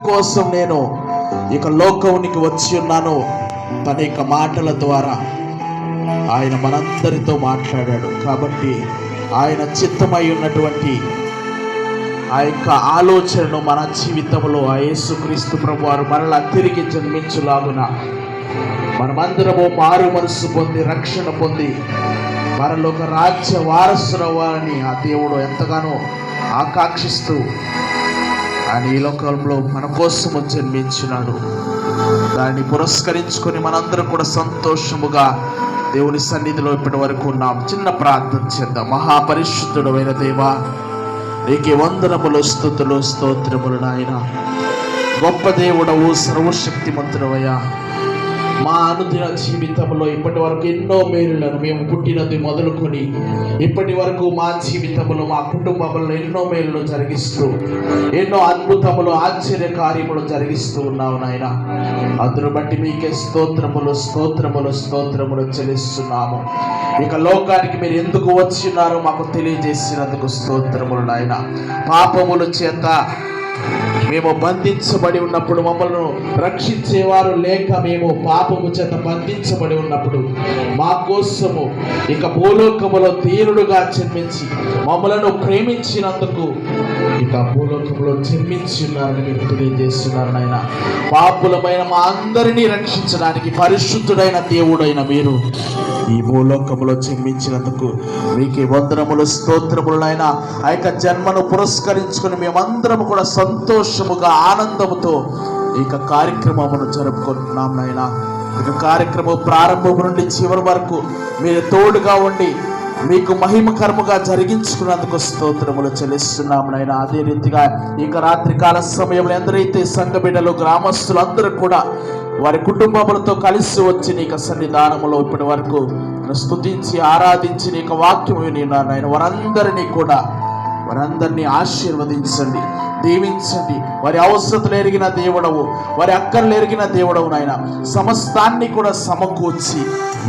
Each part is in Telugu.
కోసం నేను ఇక లోకానికి వచ్చి ఉన్నాను. తన యొక్క మాటల ద్వారా ఆయన మనందరితో మాట్లాడాడు. కాబట్టి ఆయన చిత్తమై ఉన్నటువంటి ఆ యొక్క ఆలోచనను మన జీవితంలో ఆ యేసుక్రీస్తు ప్రభువారు మరలా తిరిగి జన్మించులాగున మనమందరము మారు మనసు పొంది రక్షణ పొంది మరొక రాజ్య వారసులవ్వాలని ఆ దేవుడు ఎంతగానో ఆకాంక్షిస్తూ ఆయన ఈ లోకంలో మన కోసము జన్మించినాడు. దాన్ని పురస్కరించుకొని మనందరం కూడా సంతోషముగా దేవుని సన్నిధిలో ఇప్పటి వరకు ఉన్నాం. చిన్న ప్రార్థన చేద్దాం. మహాపరిశుద్ధుడైన దేవా, నీకే వందనములు, స్తుతులు, స్తోత్రములు నాయన. గొప్ప దేవుడవు, సర్వశక్తిమంతుడవయ్యా. మా అనుదిన జీవితంలో ఇప్పటి వరకు ఎన్నో మేలులను మేము పుట్టినది మొదలుకొని ఇప్పటి వరకు మా జీవితంలో మా కుటుంబంలో ఎన్నో మేలును జరిగిస్తూ ఎన్నో అద్భుతములు ఆశ్చర్య కార్యములు జరిగిస్తూ ఉన్నావు నాయన. అందును బట్టి మీకే స్తోత్రములు స్తోత్రములు స్తోత్రములు చెల్లిస్తున్నాము. ఇక లోకానికి మీరు ఎందుకు వచ్చినారో మాకు తెలియజేసినందుకు స్తోత్రములు నాయన. పాపముల చేత మేము బంధించబడి ఉన్నప్పుడు, మమ్మల్ని రక్షించేవారు లేక మేము పాపము చేత బంధించబడి ఉన్నప్పుడు మా కోసము ఇక భూలోకములో దీనుడుగా జన్మించి మమ్మలను ప్రేమించినందుకు ఇక భూలోకంలో జన్మించి ఉన్నారని మీరు తెలియజేస్తున్నారు నాయన. పాపులమైన మా అందరినీ రక్షించడానికి పరిశుద్ధుడైన దేవుడైన మీరు ఈ భూలోకంలో జన్మించినందుకు మీకే వందనములు స్తోత్రములు నాయన. ఆ యొక్క జన్మను పురస్కరించుకుని మేమందరము కూడా సంతోషముగా ఆనందముతో ఇక కార్యక్రమమును జరుపుకుంటున్నాం నాయన. ఇక కార్యక్రమం ప్రారంభం నుండి చివరి వరకు మీరు తోడుగా ఉండి మీకు మహిమకరముగా జరిగించుకున్నందుకు స్తోత్రములు చెల్లిస్తున్నాము నాయన. అదే రీతిగా ఇక రాత్రికాల సమయంలో ఎందరైతే సంఘ బిడ్డలు గ్రామస్తులు అందరూ కూడా వారి కుటుంబములతో కలిసి వచ్చి నీకు సన్నిధానములో ఇప్పటి వరకు స్తుతించి ఆరాధించి నీకు వాక్యం విన్నారు నాయన. వారందరినీ ఆశీర్వదించండి, దీవించండి. వారి అవసరతలు ఎరిగిన దేవుడవు, వారి అక్కర్లు ఎరిగిన దేవుడవు నాయన. సమస్తాన్ని కూడా సమకూర్చి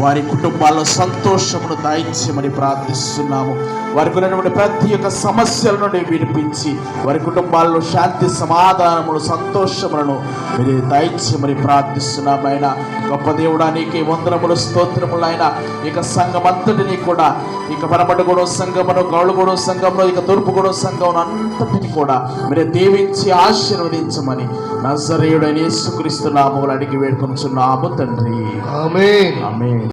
వారి కుటుంబాల్లో సంతోషమును దాయించమని ప్రార్థిస్తున్నాము. వారికి ఉన్నటువంటి ప్రతి ఒక్క సమస్యల నుండి విడిపించి వారి కుటుంబాల్లో శాంతి సమాధానములు సంతోషములను మీరు దాయించమని ప్రార్థిస్తున్నాము. ఆయన గొప్ప దేవుడా, నీకే వందనములు స్తోత్రములు ఆయన. ఇక సంఘమంతటిని కూడా ఇక పరమటగూడెం సంఘమును, గౌళగూడెం సంఘంలో, ఇక తూర్పుగూడెం సంఘం అంతటిని కూడా మీరు దీవించి ఆశీర్వదించమని నజరేయుడైన యేసుక్రీస్తు నామములో అడిగి వేడుకొనుచున్నాము తండ్రి. ఆమేన్. ఆమేన్.